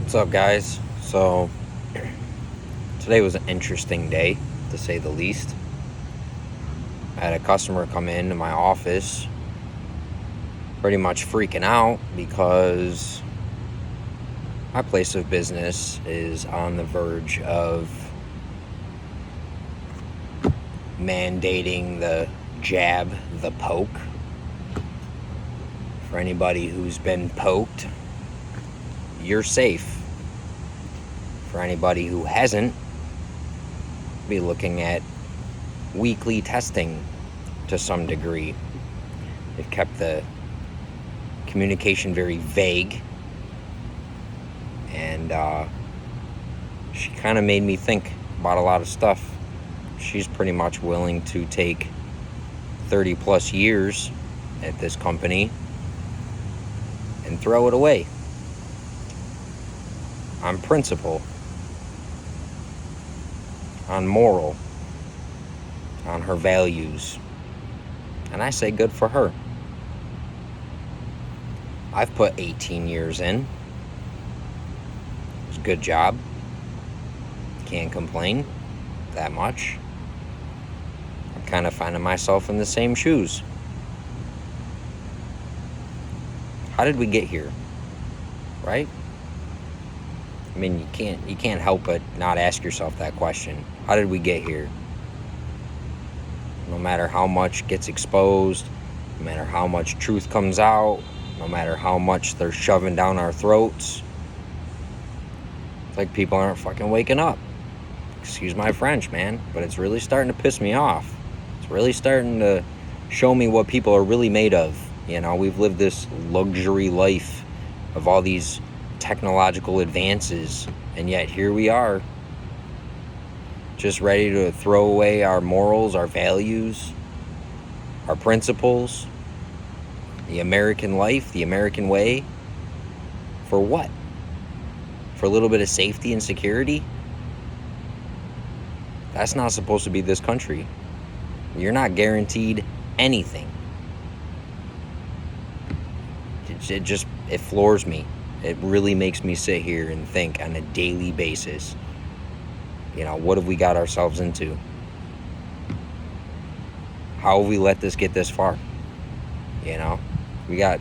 What's up, guys? So, today was an interesting day, to say the least. I had a customer come into my office pretty much freaking out because my place of business is on the verge of mandating the jab the poke. For anybody who's been poked, you're safe. For anybody who hasn't, be looking at weekly testing to some degree. They've kept the communication very vague, and she kind of made me think about a lot of stuff. She's pretty much willing to take 30 plus years at this company and throw it away on principle, on moral, on her values. And I say good for her. I've put 18 years in. It's a good job. Can't complain that much. I'm kind of finding myself in the same shoes. How did we get here? Right? I mean, you can't help but not ask yourself that question. How did we get here? No matter how much gets exposed, no matter how much truth comes out, no matter how much they're shoving down our throats, it's like people aren't fucking waking up. Excuse my French, man, but it's really starting to piss me off. It's really starting to show me what people are really made of. You know, we've lived this luxury life of all these technological advances, and yet here we are, just ready to throw away our morals, our values, our principles, the American life, the American way. For what? For a little bit of safety and security? That's not supposed to be this country. You're not guaranteed anything. It floors me. It really makes me sit here and think on a daily basis. You know, what have we got ourselves into? How have we let this get this far? You know, we got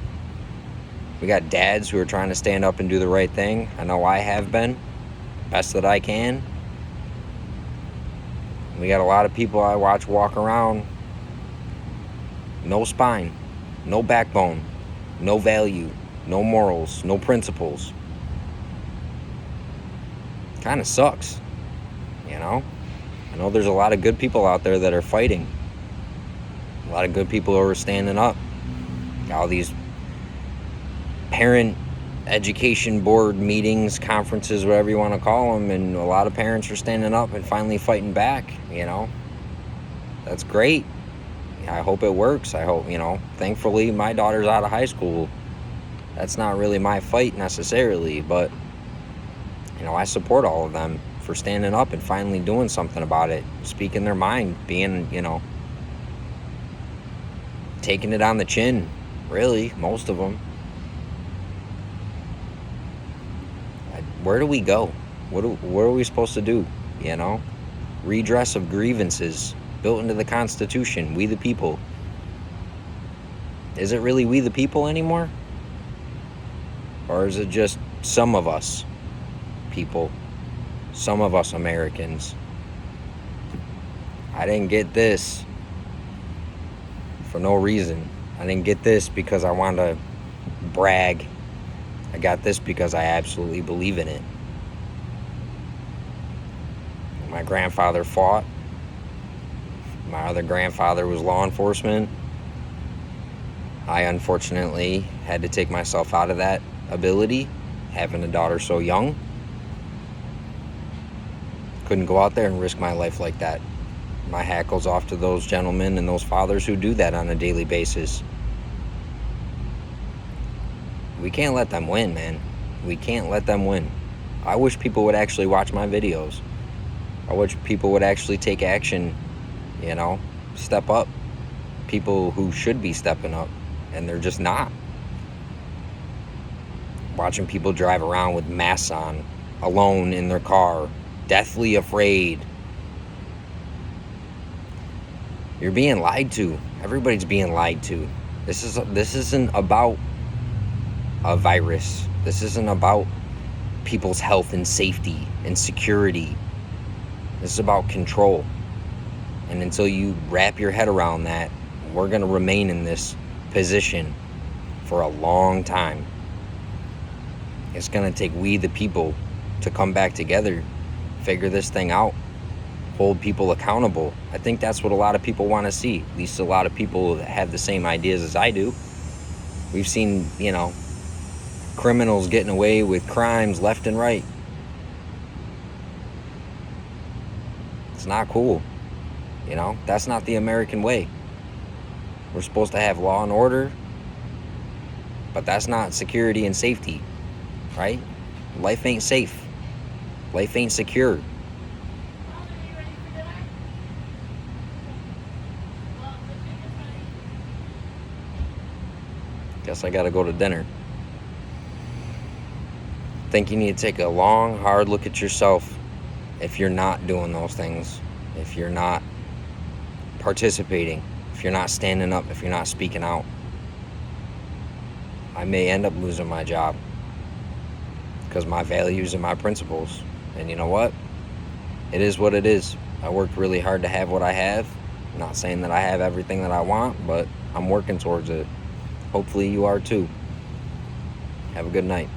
dads who are trying to stand up and do the right thing. I know I have been, best that I can. We got a lot of people I watch walk around, no spine, no backbone, no value, no morals, no principles. Kind of sucks, you know? I know there's a lot of good people out there that are fighting. A lot of good people who are standing up. All these parent education board meetings, conferences, whatever you want to call them, and a lot of parents are standing up and finally fighting back, you know? That's great. I hope it works. I hope, you know, thankfully my daughter's out of high school. That's not really my fight necessarily, but, you know, I support all of them for standing up and finally doing something about it, speaking their mind, being, you know, taking it on the chin, really, most of them. Where do we go? What are we supposed to do, you know? Redress of grievances built into the Constitution, we the people. Is it really we the people anymore? Or is it just some of us people, some of us Americans? I didn't get this for no reason. I didn't get this because I wanted to brag. I got this because I absolutely believe in it. My grandfather fought. My other grandfather was law enforcement. I unfortunately had to take myself out of that ability, having a daughter so young. Couldn't go out there and risk my life like that. My hat goes off to those gentlemen and those fathers who do that on a daily basis. We can't let them win, man. We can't let them win. I wish people would actually watch my videos. I wish people would actually take action, you know, step up. People who should be stepping up, and they're just not. watching people drive around with masks on, alone in their car, deathly afraid. You're being lied to. Everybody's being lied to. This isn't about a virus. This isn't about people's health and safety and security. This is about control. And until you wrap your head around that, we're going to remain in this position for a long time. It's going to take we, the people, to come back together, figure this thing out, hold people accountable. I think that's what a lot of people want to see. At least a lot of people that have the same ideas as I do. We've seen, criminals getting away with crimes left and right. It's not cool. That's not the American way. We're supposed to have law and order, but that's not security and safety, right? Life ain't safe. Life ain't secure. Guess I gotta go to dinner. I think you need to take a long, hard look at yourself if you're not doing those things, if you're not participating, if you're not standing up, if you're not speaking out. I may end up losing my job because my values and my principles. And you know what? It is what it is. I worked really hard to have what I have. I'm not saying that I have everything that I want, but I'm working towards it. Hopefully you are too. Have a good night.